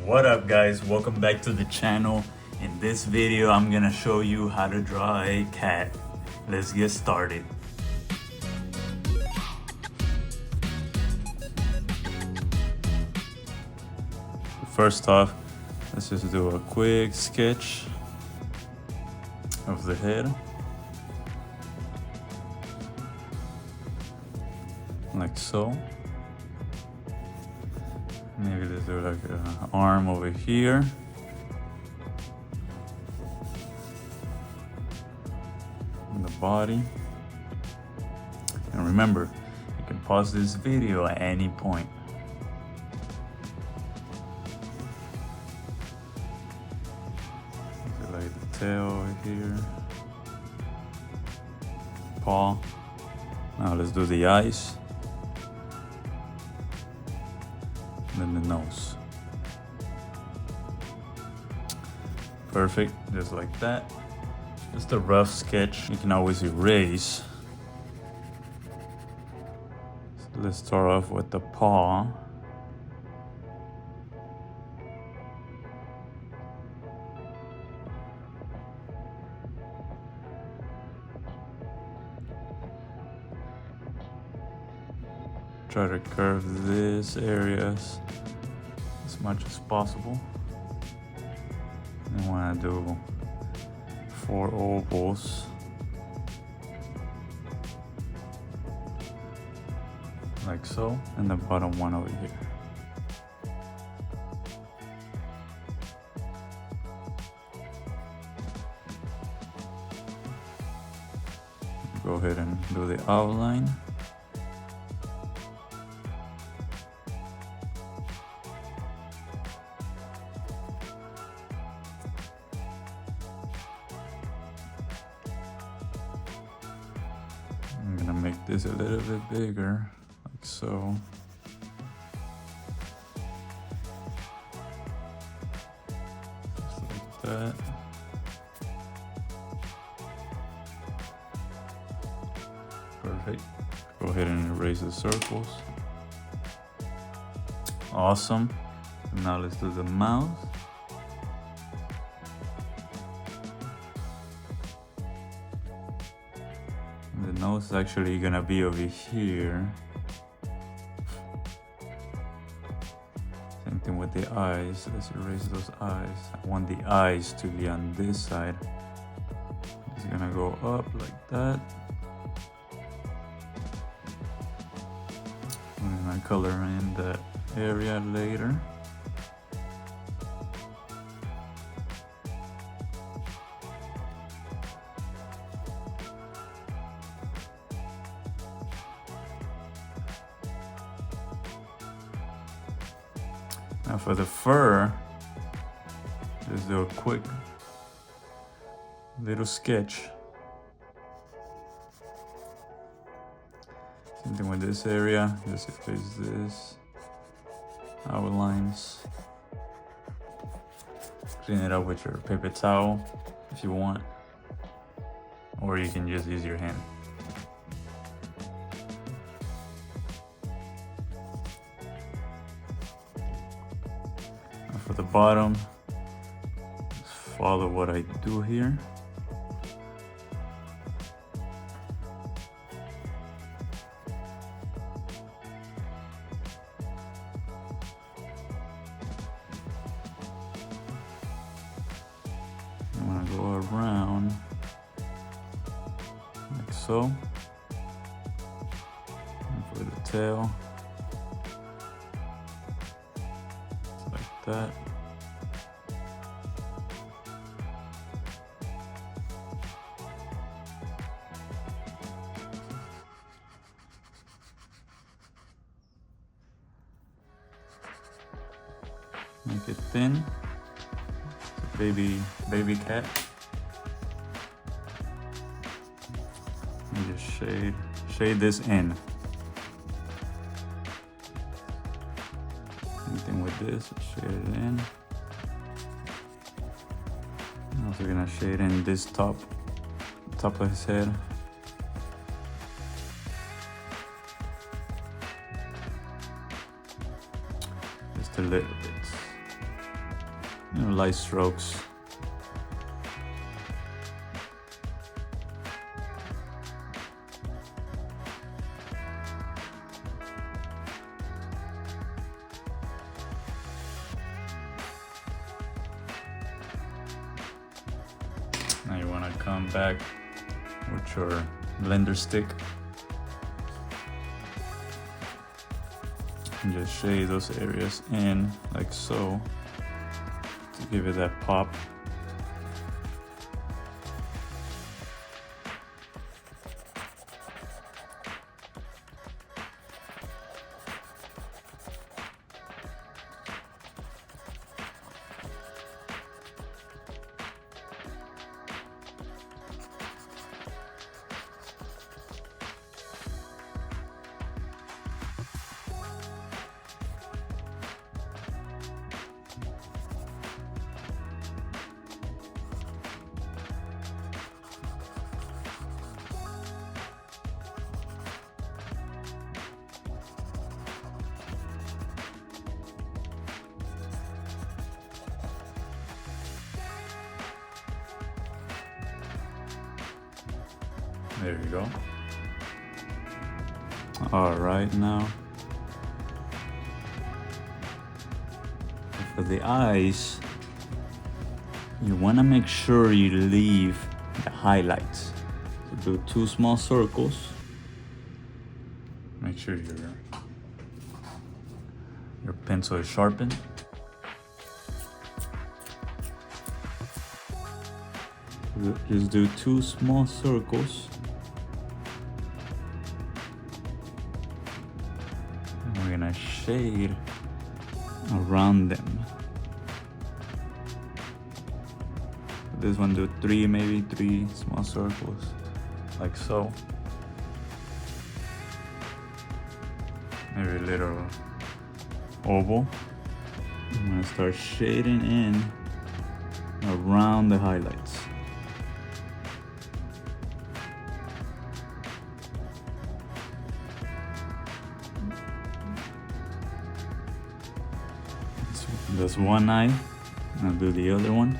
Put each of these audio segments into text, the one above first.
What up guys, welcome back to the channel. In this video I'm gonna show you how to draw a cat. Let's get started. First off, let's just do a quick sketch of the head, like so. Maybe let's do like an arm over here. And the body. And remember, you can pause this video at any point. Like the tail over here. Paw. Now let's do the eyes. And then the nose. Perfect, just like that. Just a rough sketch. You can always erase. So let's start off with the paw. Try to curve this area as much as possible. I want to do 4 ovals. Like so, and the bottom one over here. Go ahead and do the outline. I'm gonna make this a little bit bigger, like so. Just like that. Perfect. Go ahead and erase the circles. Awesome. And now let's do the mouth. The nose is actually gonna be over here. Same thing with the eyes. Let's erase those eyes. I want the eyes to be on this side. It's gonna go up like that. I'm gonna color in that area later. Now for the fur, just do a quick little sketch. Same thing with this area, just erase this, outlines. Clean it up with your paper towel if you want, or you can just use your hand. For the bottom, just follow what I do here. I'm gonna go around like so. And for the tail, like that. Make it thin. Baby cat. And just shade this in. Same thing with this, shade it in. I'm also gonna shade in this top of his head. Just a little bit. light strokes. Now you want to come back with your blender stick and just shade those areas in like so to give it that pop. There you go. All right, now for the eyes, you want to make sure you leave the highlights. So do 2 small circles. Make sure your pencil is sharpened. Just do 2 small circles. And we're gonna shade around them. This one do 3, maybe 3 small circles, like so. Maybe a little oval. I'm gonna start shading in around the highlights. That's one eye. I'll do the other one.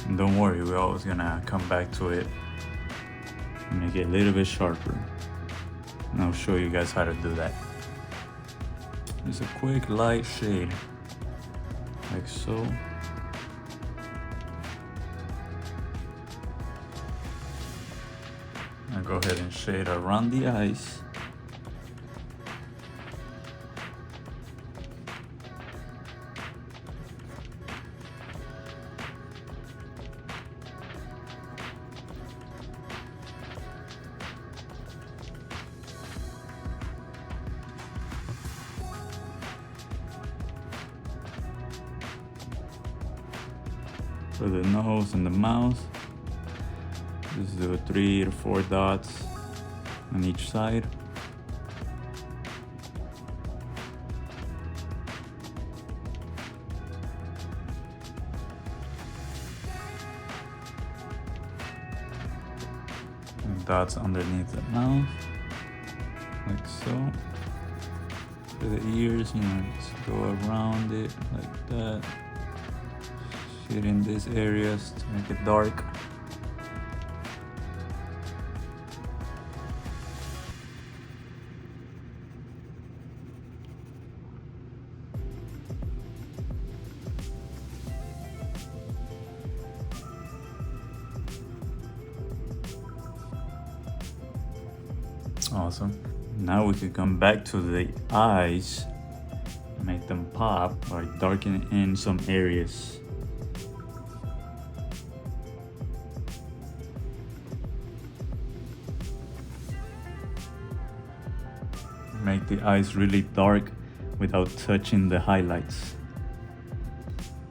And don't worry, we're always gonna come back to it and make it a little bit sharper. And I'll show you guys how to do that. Just a quick light shade, like so. Now go ahead and shade around the eyes. For the nose and the mouth, just do 3 or 4 dots on each side. And dots underneath the mouth, like so. For the ears, just go around it like that. Shade in these areas to make it dark. Awesome. Now we can come back to the eyes, make them pop by darkening in some areas. Make the eyes really dark without touching the highlights.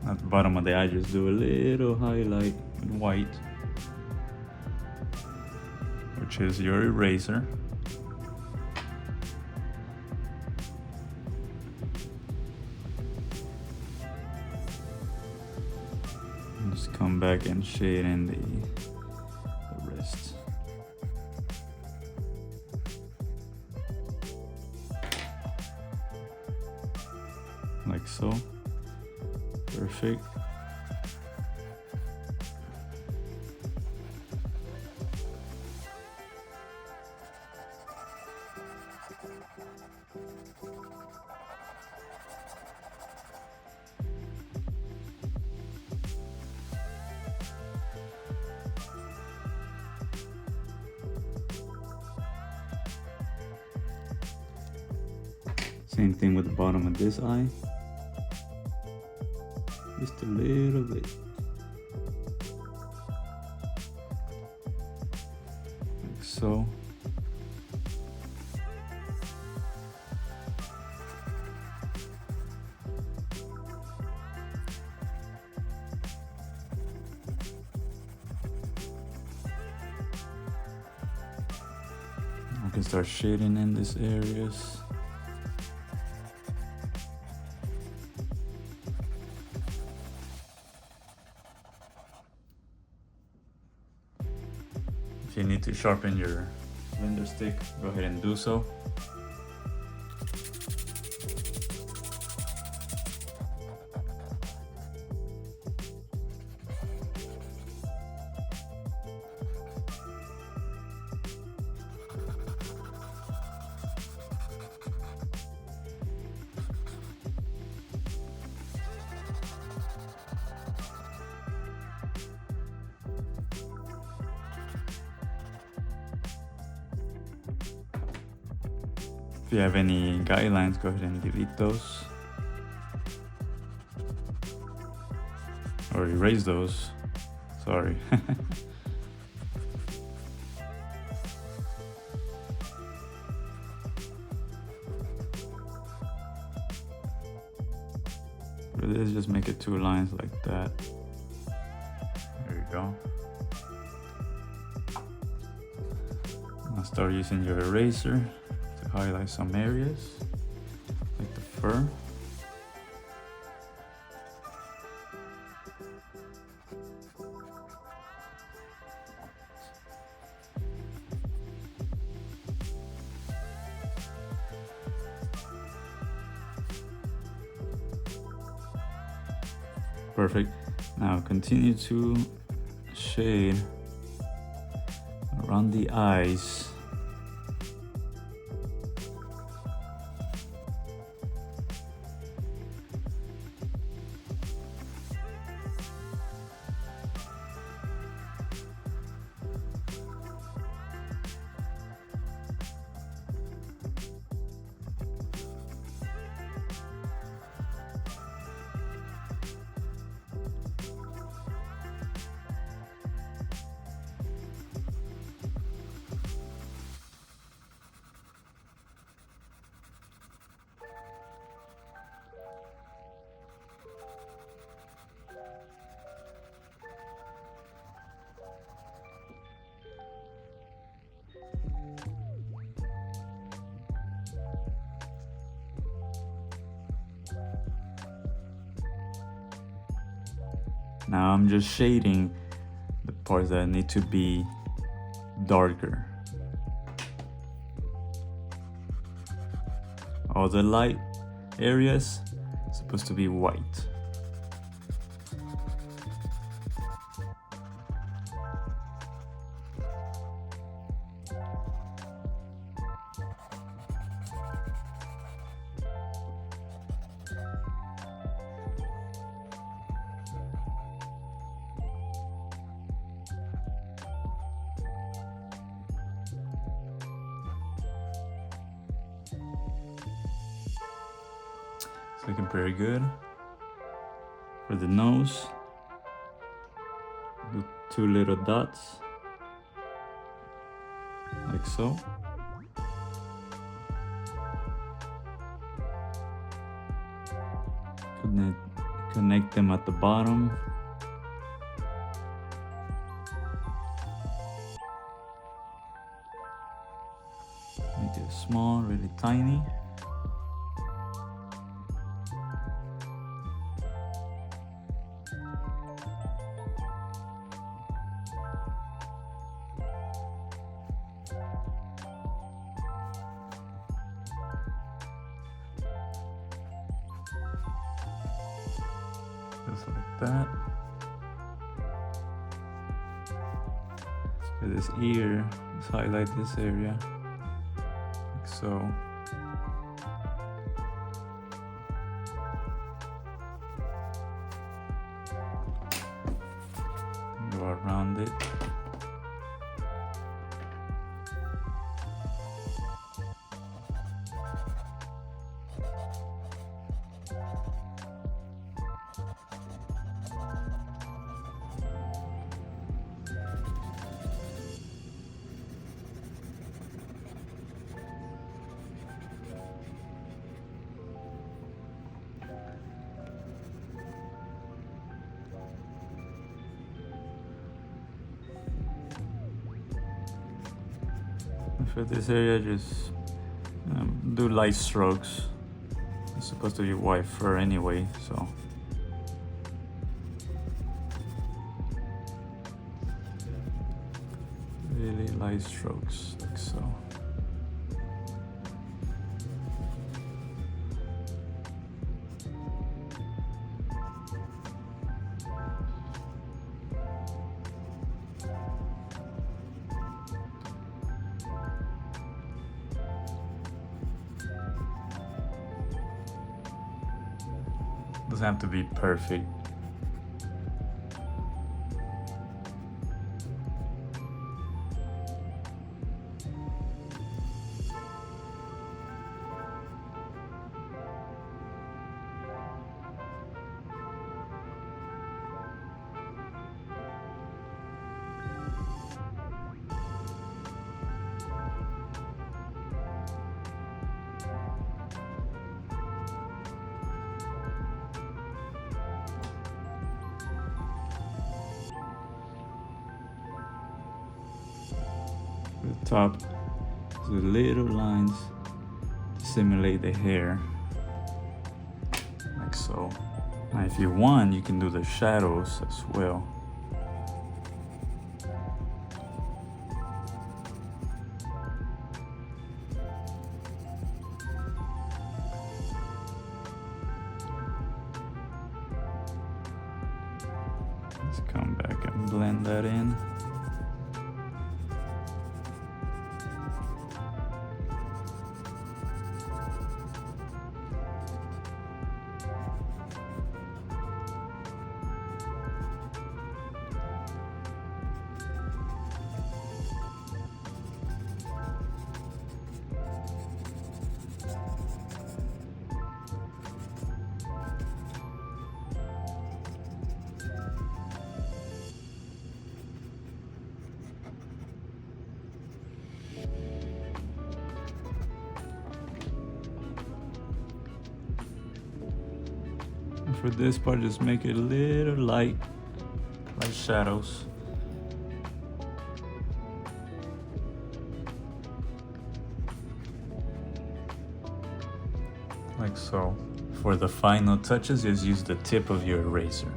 At the bottom of the eye, just do a little highlight with white, which is your eraser. And just come back and shade in the wrist. Like so. Perfect. Same thing with the bottom of this eye. Just a little bit. Like so. I can start shading in these areas. If you need to sharpen your blender stick, go ahead and do so. If you have any guidelines, go ahead and delete those. Or erase those. Sorry. For this, just make it 2 lines like that. There you go. Now start using your eraser to highlight some areas, like the fur. Perfect. Now continue to shade around the eyes. Now I'm just shading the parts that need to be darker. All the light areas are supposed to be white. It's looking pretty good. For the nose, do 2 little dots, like so. Connect them at the bottom. Make it small, really tiny. Just like that. For this ear, let's highlight this area, like so. Go around it. For this area, just do light strokes. It's supposed to be white fur anyway, so. Really light strokes, like so. Doesn't have to be perfect. The top, the little lines to simulate the hair, like so. Now if you want, you can do the shadows as well. Let's come back and blend that in. And for this part, just make it a little light shadows. Like so. For the final touches, just use the tip of your eraser.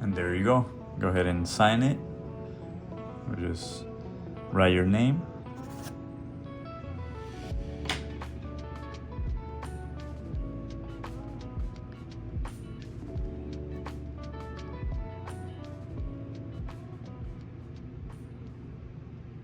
And there you go. Go ahead and sign it. Or just write your name.